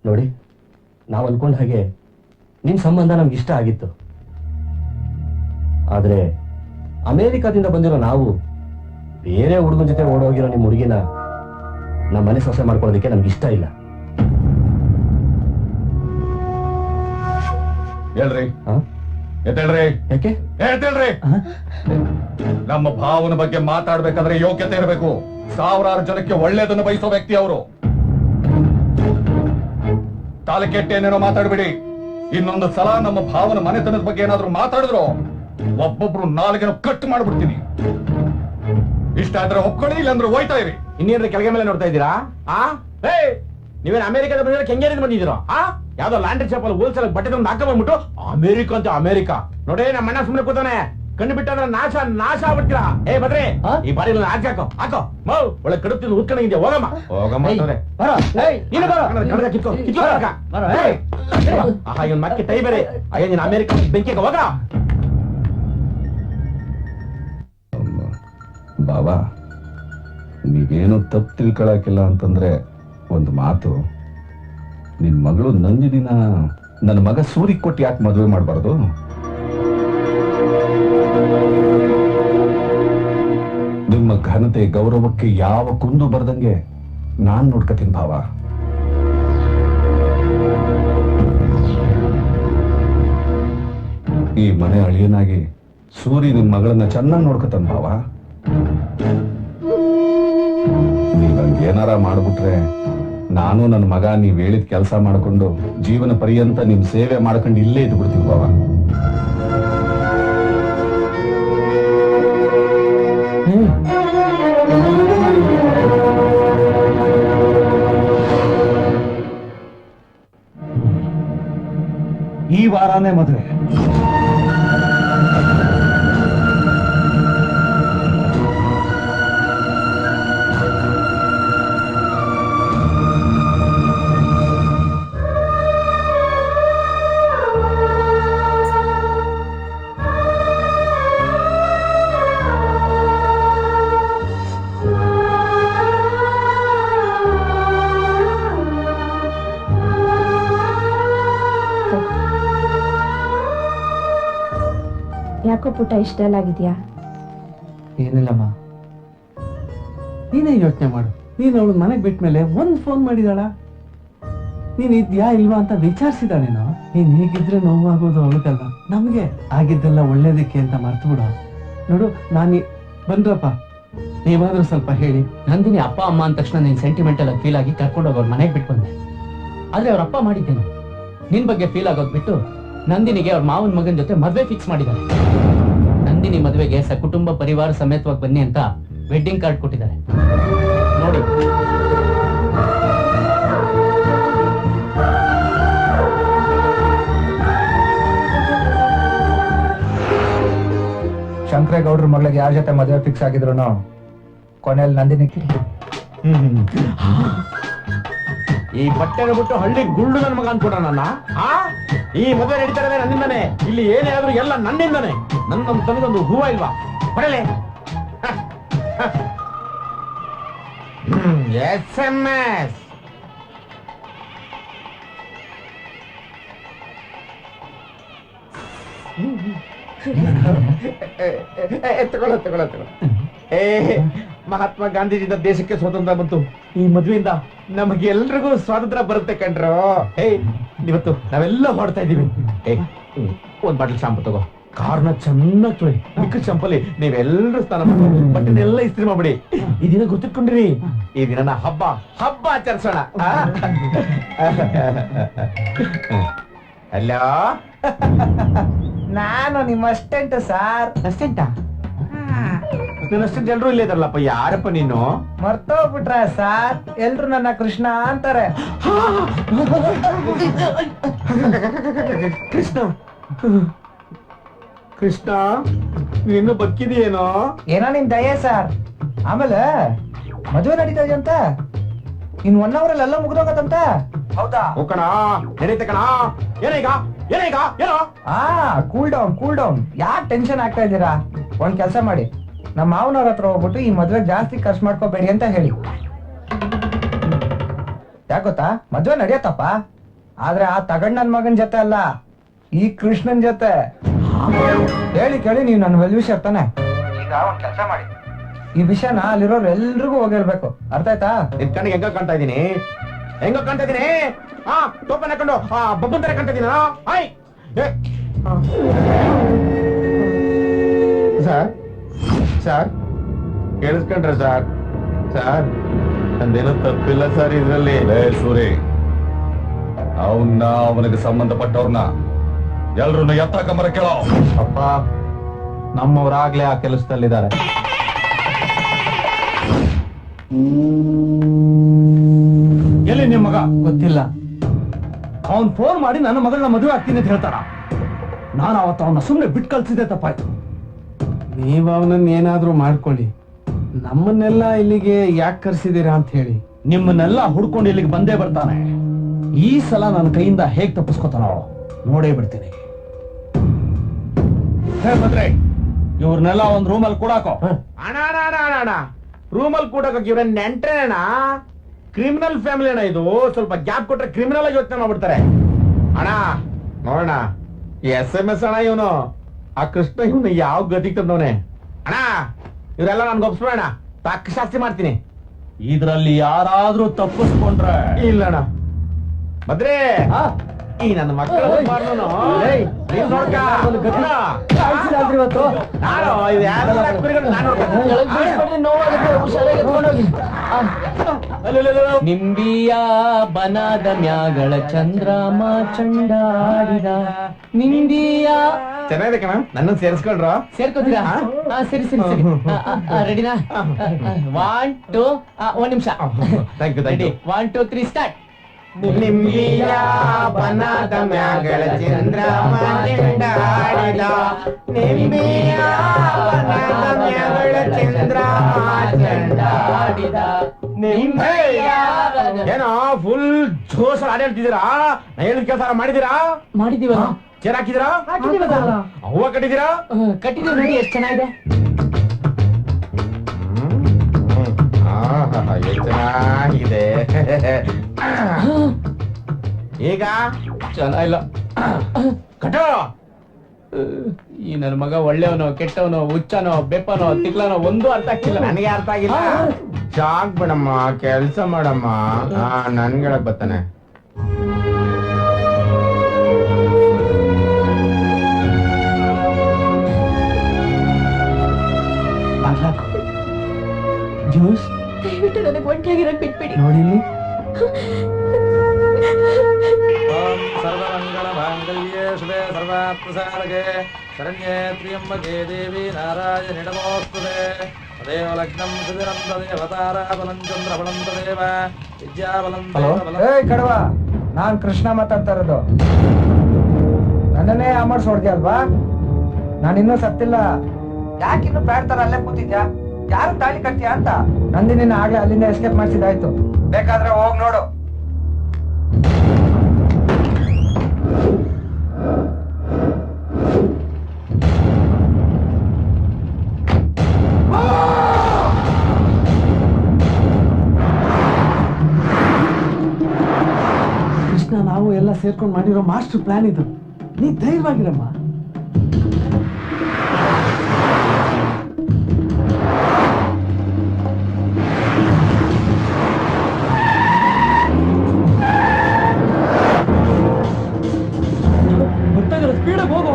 ನೋಡಿ, ನಾವು ಅನ್ಕೊಂಡ ಹಾಗೆ ನಿಮ್ ಸಂಬಂಧ ನಮ್ಗೆ ಇಷ್ಟ ಆಗಿತ್ತು. ಆದ್ರೆ ಅಮೆರಿಕಾದಿಂದ ಬಂದಿರೋ ನಾವು ಬೇರೆ ಹುಡುಗನ ಜೊತೆ ಓಡೋಗಿರೋ ನಿಮ್ಮ ಹುಡುಗಿನ ನಮ್ಮ ಮನೆ ಸೊಸೆ ಮಾಡ್ಕೊಳ್ಳೋದಕ್ಕೆ ನಮ್ಗೆ ಇಷ್ಟ ಇಲ್ಲ. ಹೇಳ್ರಿ, ಎದ್ದೇಳ್ರಿ. ಯಾಕೆ? ಎದ್ದೇಳ್ರಿ. ನಮ್ಮ ಭಾವನ ಬಗ್ಗೆ ಮಾತಾಡ್ಬೇಕಾದ್ರೆ ಯೋಗ್ಯತೆ ಇರಬೇಕು. ಸಾವಿರಾರು ಜನಕ್ಕೆ ಒಳ್ಳೇದನ್ನು ಬಯಸೋ ವ್ಯಕ್ತಿ ಅವರು. ತಾಲೆ ಕೆಟ್ಟೇನೇನೋ ಮಾತಾಡ್ಬಿಡಿ. ಇನ್ನೊಂದು ಸಲ ನಮ್ಮ ಭಾವನ ಮನೆತನದ ಬಗ್ಗೆ ಏನಾದ್ರೂ ಮಾತಾಡಿದ್ರು ಒಬ್ಬೊಬ್ರು ನಾಲ್ಗೆನೋ ಕಟ್ ಮಾಡ್ಬಿಡ್ತೀನಿ. ಇಷ್ಟ ಆದ್ರೆ ಒಪ್ಕೊಳ್ಳಿ, ಇಲ್ಲಾಂದ್ರೆ ಹೋಯ್ತಾ ಇರಿ. ಇನ್ನೇನ್ರಿ ಕೆಳಗೆ ಮೇಲೆ ನೋಡ್ತಾ ಇದ್ದೀರಾ? ನೀವೇನ್ ಅಮೆರಿಕದ ಬಂದಿರೋ ಕೆಂಗೇರಿಂದ ಬಂದಿದ್ದೀರೋ? ಯಾವ್ದೋ ಲ್ಯಾಂಡ್ರಿ ಶಾಪ್ ಅಲ್ಲಿ ಹೋಲ್ಸೇಲ್ ಬಟ್ಟೆ ತಂದು ಹಾಕ ಬಂದ್ಬಿಟ್ಟು ಅಮೆರಿಕ ಅಂತ ಅಮೆರಿಕ ನೋಡಿ. ನಮ್ಮ ಅಣ್ಣ ಸುಮ್ಮನೆ ಕೂತಾನೆ, ಕಣ್ಣು ಬಿಟ್ಟಾದ್ರೆ ನಾಶ ನಾಶ ಆಗ್ಬಿಡ್ತೀರಾ. ಬದ್ರಿ ಈ ಬಾರಿ ಹಾಕೋ ಹಾಕೋ ಒಳ್ಳೆ ಕಡುತ್ತಿನ ಉತ್ಕೊಂಡಿದ್ದೆ. ಹೋಗಮ್ಮ ಹೋಗಮ್ಮ ಇವನ್ ಮತ್ತೆ ಟೈ ಬೇರೆ. ಅಯ್ಯ ನೀನ್ ಅಮೆರಿಕ ಬೆಂಕಿಗೆ ಹೋಗ. ಬಾಬಾ, ನೀವೇನು ತಪ್ಪು ತಿಳ್ಕೊಳಕಿಲ್ಲ ಅಂತಂದ್ರೆ ಒಂದು ಮಾತು. ನಿನ್ ಮಗಳು ನಂದಿನಿನ ನನ್ನ ಮಗ ಸೂರಿ ಕೊಟ್ಟು ಯಾಕೆ ಮದುವೆ ಮಾಡಬಾರ್ದು? ನಿಮ್ಮ ಘನತೆ ಗೌರವಕ್ಕೆ ಯಾವ ಕುಂದು ಬರ್ದಂಗೆ ನಾನ್ ನೋಡ್ಕತೀನಿ ಭಾವ. ಈ ಮನೆ ಅಳಿಯನಾಗಿ ಸೂರಿ ನಿನ್ ಮಗಳನ್ನ ಚೆನ್ನಾಗಿ ನೋಡ್ಕತಾನ ಭಾವ. ನೀವಂಗೇನಾರ ಮಾಡ್ಬಿಟ್ರೆ ನಾನು ನನ್ನ ಮಗ ನೀವ್ ಹೇಳಿದ ಕೆಲಸ ಮಾಡ್ಕೊಂಡು ಜೀವನ ಪರ್ಯಂತ ನಿಮ್ ಸೇವೆ ಮಾಡ್ಕೊಂಡು ಇಲ್ಲೇ ಇದ್ದು ಬಿಡ್ತೀವಿ ಬಾವ. ಈ ವಾರಾನೇ ಮದುವೆ. ಯಾಕೋ ಪುಟ್ಟ ಇಷ್ಟಲ್ಲಾಗಿದ್ಯಾ? ಏನಿಲ್ಲಮ್ಮ, ನೀನೇ ಯೋಚನೆ ಮಾಡು. ನೀನು ಅವಳು ಮನೆಗೆ ಬಿಟ್ಟ ಮೇಲೆ ಒಂದ್ ಫೋನ್ ಮಾಡಿದಾಳ? ನೀನ್ ಇದ್ಯಾ ಇಲ್ವಾ ಅಂತ ವಿಚಾರಿಸಿದಾಳೇನೋ? ನೀನ್ ಹೇಗಿದ್ರೆ ನೋವಾಗೋದು ಅವಳಿಗಲ್ಲ, ನಮ್ಗೆ ಆಗಿದ್ದೆಲ್ಲ ಒಳ್ಳೇದಕ್ಕೆ ಅಂತ ಮರ್ತು ಬಿಡ. ನೋಡು, ಬಂದ್ರಪ್ಪ, ನೀವಾದ್ರೂ ಸ್ವಲ್ಪ ಹೇಳಿ. ನಂದಿನಿ ಅಪ್ಪ ಅಮ್ಮ ಅಂದ ತಕ್ಷಣ ನೀನ್ ಸೆಂಟಿಮೆಂಟಲ್ ಆಗಿ ಫೀಲ್ ಆಗಿ ಕರ್ಕೊಂಡೋಗಿ ಅವ್ರ ಮನೆಗೆ ಬಿಟ್ಟು ಬಂದೆ. ಆದ್ರೆ ಅವ್ರ ಅಪ್ಪ ಮಾಡಿದ್ದೇನು, ನಿನ್ ಬಗ್ಗೆ ಫೀಲ್ ಆಗೋದ್ ಬಿಟ್ಟು ನಂದಿನಿಗೆ ಅವ್ರ ಮಾವನ ಮಗನ ಜೊತೆ ಮದ್ವೆ ಫಿಕ್ಸ್ ಮಾಡಿದ್ದಾರೆ. ನಂದಿನಿ ಮದುವೆಗೆ ಸಕುಟುಂಬ ಪರಿವಾರ ಸಮೇತವಾಗಿ ಬನ್ನಿ ಅಂತ ವೆಡ್ಡಿಂಗ್ ಕಾರ್ಡ್ ಕೊಟ್ಟಿದ್ದಾರೆ ನೋಡಿ. ಶಂಕರೇಗೌಡ್ರ ಮಗಳಿಗೆ ಯಾರ ಜೊತೆ ಮದುವೆ ಫಿಕ್ಸ್ ಆಗಿದ್ರು ಕೊನೆಯಲ್ಲಿ ನಂದಿನಿ. ಈ ಬಟ್ಟೆನ ಬಿಟ್ಟು ಹಳ್ಳಿ ಗುಳ್ಳು ನನ್ನ ಮಗ ಅನ್ಕೊಡ ನನ್ನ. ಈ ಮದುವೆ ನಡೀತಾ ಇರೋದೇ ನನ್ನಿಂದಾನೆ. ಇಲ್ಲಿ ಏನೇ ಆದ್ರೂ ಎಲ್ಲ ನನ್ನಿಂದಾನೆ. ತನಗೊಂದು ಹೂವ ಇಲ್ವಾ? ಬರಲೇ SMS. ತಗೊಳ್ಳೋ. ಮಹಾತ್ಮ ಗಾಂಧೀಜಿಯಿಂದ ದೇಶಕ್ಕೆ ಸ್ವಾತಂತ್ರ್ಯ ಬಂತು. ಈ ಮದುವೆಯಿಂದ ನಮಗೆಲ್ರಿಗೂ ಸ್ವಾತಂತ್ರ್ಯ ಬರುತ್ತೆ ಕಣ್ರು. ಇವತ್ತು ನಾವೆಲ್ಲ ಹೊಡ್ತಾ ಇದೀವಿ. ಒಂದ್ ಬಾಟಲ್ ಶಾಂಪು ತಗೋ, ಕಾರ್ನ ಚೆನ್ನಾಗಿ ತೊಳಿ, ಮಿಕ್ಕ ಚಂಪಲಿ ನೀವೆಲ್ಲರೂ ಸ್ನಾನ ಮಾಡಿ ಬಟ್ಟೆನೆಲ್ಲ ಇಸ್ತ್ರಿ ಮಾಡ್ಬಿಡಿ. ಈ ದಿನ ಗೊತ್ತಿಟ್ಕೊಂಡಿರಿ, ಈ ದಿನ ಹಬ್ಬ ಆಚರಿಸೋಣ. ಹಲೋ, ನಾನು ನಿಮ್ಮ ಅಸ್ಟೆಂಟ್ ಸಾರ್. ಅಸ್ಟೆಂಟಾ? ಅಷ್ಟೊಂದು ಎಲ್ರು ಇಲ್ಲೇ ಇದಾರಲ್ಲಪ್ಪ. ಯಾರಪ್ಪ ನೀನು? ಮರ್ತೋಗ್ಬಿಟ್ರ ಸಾರ್? ಎಲ್ರು ನನ್ನ ಕೃಷ್ಣ ಅಂತಾರೆ. ಕೃಷ್ಣ ನೀನು ಬದುಕಿದೆಯೇನೋ? ಏನೋ ನಿನ್ ದಯೆ ಸಾರ್. ಆಮೇಲೆ ಮದುವೆ ನಡೀತಾ ಇದೆಯಂತ, ಇನ್ 1 ಅವರ್ ಎಲ್ಲ ಮುಗ್ದೋಗತ್ತಂತ. ಹೌದಾ? ಹೋಗೋಣ, ನಡೀತೆ ಕಣ. ಏನೀಗ ಏನೋ? Cool down. ಯಾಕೆ ಟೆನ್ಷನ್ ಆಗ್ತಾ ಇದ್ದೀರಾ? ಒಂದ್ ಕೆಲ್ಸ ಮಾಡಿ, ನಮ್ಮ ಮಾವನವ್ರ ಹತ್ರ ಹೋಗ್ಬಿಟ್ಟು ಈ ಮದ್ವೆ ಜಾಸ್ತಿ ಖರ್ಚು ಮಾಡ್ಕೋಬೇಡಿ ಅಂತ ಹೇಳಿ. ಯಾಕೊತ್ತಾ, ಮದ್ವೆ ನಡೆಯತ್ತಪ್ಪ, ಆದ್ರೆ ಆ ತಗಂಡ್ ನನ್ ಮಗನ್ ಜೊತೆ ಅಲ್ಲ, ಈ ಕೃಷ್ಣನ್ ಜೊತೆ. ಹೇಳಿ ಕೇಳಿ ನೀವು ನನ್ನ ವೆಲ್ ವಿಷಯ ತಾನೆ. ಈಗ ಒಂದ್ ಕೆಲಸ ಮಾಡಿ, ಈ ವಿಷಯನ ಅಲ್ಲಿರೋರು ಎಲ್ರಿಗೂ ಹೋಗಿರ್ಬೇಕು. ಅರ್ಥ ಆಯ್ತಾ? ನಿನ್ ಕಣ್ಣಿಗೆ ಹೆಂಗ ಕಾಣ್ತಾ ಇದೀನಿ? ಹೆಂಗ ಕಾಣ್ತಾ ಇದೀನಿ? ಹಾ, ಟೋಪನ್ ಹಾಕೊಂಡು ಬಬ್ಬನ್ ತರ ಕಾಣ್ತಾ ಇದೀನ? ಹಾಯ್ ಸರ್, ಸರ್ ಕೇಳಿಸ್ಕೊಂಡ್ರ ಸರ್? ಸರ್ ನಂದೇನೋ ತಪ್ಪಿಲ್ಲ ಸರ್ ಇದ್ರಲ್ಲಿ. ಲೇ ಸೂರಿ, ಅವನಿಗೆ ಸಂಬಂಧಪಟ್ಟವ್ರನ್ನ ಎಲ್ರನ್ನ ಎತ್ತಾಕಂಬರ ಕೇಳೋ. ಅಪ್ಪ, ನಮ್ಮವರಾಗ್ಲೇ ಆ ಕೆಲಸದಲ್ಲಿದ್ದಾರೆ. ಎಲ್ಲಿ ನಿಮ್ ಮಗ? ಗೊತ್ತಿಲ್ಲ. ಅವನ್ ಫೋನ್ ಮಾಡಿ ನನ್ನ ಮಗಳನ್ನ ಮದುವೆ ಆಗ್ತೀನಿ ಅಂತ ಹೇಳ್ತಾರ. ನಾನು ಅವತ್ತು ಅವನ್ನ ಸುಮ್ಮನೆ ಬಿಟ್ಟು ಕಳ್ಸಿದ್ದೆ, ತಪ್ಪಾಯ್ತು. ನೀವ್ ಅವನನ್ನ ಏನಾದ್ರೂ ಮಾಡ್ಕೊಳ್ಳಿ, ನಮ್ಮನ್ನೆಲ್ಲ ಇಲ್ಲಿಗೆ ಯಾಕೆ ಕರ್ಸಿದೀರಾ ಅಂತ ಹೇಳಿ. ನಿಮ್ಮನ್ನೆಲ್ಲ ಹುಡ್ಕೊಂಡು ಇಲ್ಲಿಗೆ ಬಂದೇ ಬರ್ತಾನೆ. ಈ ಸಲ ನನ್ನ ಕೈಯಿಂದ ಹೇಗ್ ತಪ್ಪಿಸ್ಕೊತಾನ ನೋಡೇ ಬಿಡ್ತೀನಿ. ಇವ್ರನ್ನೆಲ್ಲ ಒಂದ್ ರೂಮಲ್ಲಿ ಕೂಡಾಕೋ. ಅಣ್ಣ ಅಣ್ಣ ಅಣ್ಣ ಅಣ್ಣ ಅಣ್ಣ, ರೂಮಲ್ಲಿ ಕೂಡಕ್ಕೆ ಇವ್ರ ನೆಂಟ್ರೇನ? ಕ್ರಿಮಿನಲ್ ಫ್ಯಾಮಿಲಿ ಅಣ್ಣ ಇದು. ಸ್ವಲ್ಪ ಗ್ಯಾಪ್ ಕೊಟ್ರೆ ಕ್ರಿಮಿನಲ್ ಆಗಿ ಯೋಚನೆ ಮಾಡ್ಬಿಡ್ತಾರೆ. ಅಣ್ಣ ನೋಡೋಣ, SMS ಅಣ್ಣ ಇವನು. ಆ ಕೃಷ್ಣ ಇವನು ಯಾವ ಗತಿಗೆ ತಂದವನೆ. ಅಣ್ಣ ಇವರೆಲ್ಲ ನನ್ಗೆ ಒಪ್ಸ್ಬೇಡ, ತಕ್ಕ ಶಾಸ್ತಿ ಮಾಡ್ತೀನಿ. ಇದ್ರಲ್ಲಿ ಯಾರಾದ್ರೂ ತಪ್ಪಿಸ್ಕೊಂಡ್ರೆ ಇಲ್ಲ ಅಣ್ಣ. ಬದ್ರಿ ಈ ನನ್ನ ಮಕ್ಕಳ ನಿಂಬಿಯ ಬನದ ಮ್ಯಾಗಳ ಚಂದ್ರಮ ಚಂಡಾಡಿದ ನಿಂಬಿಯ. ಚೆನ್ನಾಗಿದೆ ಕಣ, ನನ್ನ ಸೇರಿಸ್ಕೊಂಡ್ರ? ಸೇರ್ಕೋತೀರಾ? ಸರಿ ಸರಿ ಸರಿ, ರೆಡಿನಾ? 1 2 1 ನಿಮಿಷ. Thank you thank you. 1 2 3 start. ನಿಂಬಿಯ ಬನದ ಮ್ಯಾಗಳ ಚಂದ್ರಮ ಚಂಡಾಡಿದ ನಿಂಬಿಯ ಬನದ ಮ್ಯಾಗಳ ಚಂದ್ರಮ ಚಂಡಾಡಿದ ನಿಂಬಿಯ. ಏನೋ ಫುಲ್ ಜೋಶ್ ಹಾಡು ಹೇಳ್ತಿದ್ದೀರಾ? ನಾ ಹೇಳಿದ ಕೆಲಸ ಮಾಡಿದೀರಾ? ಮಾಡಿದೀವಲ್ಲ, ಚೇರ್ ಹಾಕಿದಿರಾ? ಹೂವ ಕಟ್ಟಿದೀರಾ? ಕಟ್ಟಿದೀವಿ ನೋಡಿ, ಎಷ್ಟು ಚೆನ್ನಾಗಿದೆ. ಚೆನ್ನಾಗಿದೆ. ಈಗ ಚೆನ್ನಾಗಿಲ್ಲ. ಕಟೋ. ಈ ನನ್ನ ಮಗ ಒಳ್ಳೆಯವನೋ ಕೆಟ್ಟವನೋ ಹುಚ್ಚನೋ ಬೆಪ್ಪನೋ ತಿಕ್ಲನೋ ಒಂದು ಅರ್ಥ ಆಗ್ತಿಲ್ಲ. ನನಗೆ ಅರ್ಥ ಆಗಿಲ್ಲ. ಚಾಕ್ ಬಿಡಮ್ಮ, ಕೆಲ್ಸ ಮಾಡಮ್ಮ. ನನ್ಗೆ ಹೇಳಕ್ ಬರ್ತಾನೆ. ಜ್ಯೂಸ್ ದಯವಿಟ್ಟು ನನಗೆ ಒಂಟಿಯಾಗಿರೋದು ಬಿಟ್ಬಿಡಿ. ನೋಡಿ ಇಲ್ಲಿ. ಸರ್ವಮಂಗಳ ಮಾಂಗಲ್ಯೇ ಶುಭೆ ಸರ್ವಾರ್ಥಸಾಧಕೆ ಶರಣ್ಯೇ ತ್ರ್ಯಂಬಕೆ ದೇವಿ ನಾರಾಯಣಿ ನಮೋಸ್ತುತೆ. ತದೇವ ಲಗ್ನಂ ಸುದಿರಂ ತದೇವ ತಾರಾಬಲಂ ಚಂದ್ರಬಲಂ ತದೇವ ವಿದ್ಯಾಬಲಂ ಕಡವ, ನಾನ್ ಕೃಷ್ಣ ಮಾತಾಡ್ತಾ ಇರೋದು. ನನ್ನನ್ನೇ ಅಮರ್ಸ್ ಹೊಡ್ದಿ ಅಲ್ವಾ? ನಾನಿನ್ನೂ ಸತ್ತಿಲ್ಲ. ಯಾಕಿನ್ನು ಬೇಡ್ತಾರ ಅಲ್ಲೇ ಕೂತಿದ್ಯಾ? ಯಾರು ತಾಳಿ ಕಟ್ತೀಯ ಅಂತ? ನಂದಿನಿನ ಆಗ್ಲೇ ಅಲ್ಲಿಂದ ಎಸ್ಕೇಪ್ ಮಾಡಿಸಿದಾಯ್ತು. ಬೇಕಾದ್ರೆ ಹೋಗ್ ನೋಡು. ಕೃಷ್ಣ, ನಾವು ಎಲ್ಲ ಸೇರ್ಕೊಂಡು ಮಾಡಿರೋ ಮಾಸ್ಟರ್ ಪ್ಲಾನ್ ಇದು. ನೀ ಧೈರ್ಯವಾಗಿರಮ್ಮ. ಸ್ಪೀಡಾಗಿ ಹೋಗು.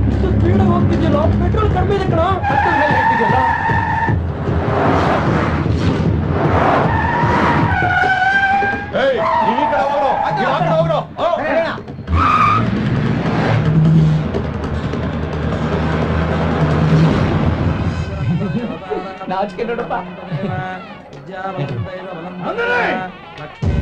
ಇಷ್ಟು ಸ್ಪೀಡಾಗಿ ಹೋಗ್ತಿದ್ಯಲ್ಲ, ಪೆಟ್ರೋಲ್ ಕಡಿಮೆ ಇದೆ ಕಣ. ಹೇಳ್ತಿದ್ಯಲ್ಲ. ಈ ಕಡೆ ಹೋಗ್ರು, ಈ ಕಡೆ ಹೋಗ್ರು. ನಾಚಿಕೆ ನೋಡಪ್ಪ. ವಿದ್ಯಾಬಲಂ ದೈವ ಬಲಂ ಲಕ್ಷ್ಮೀ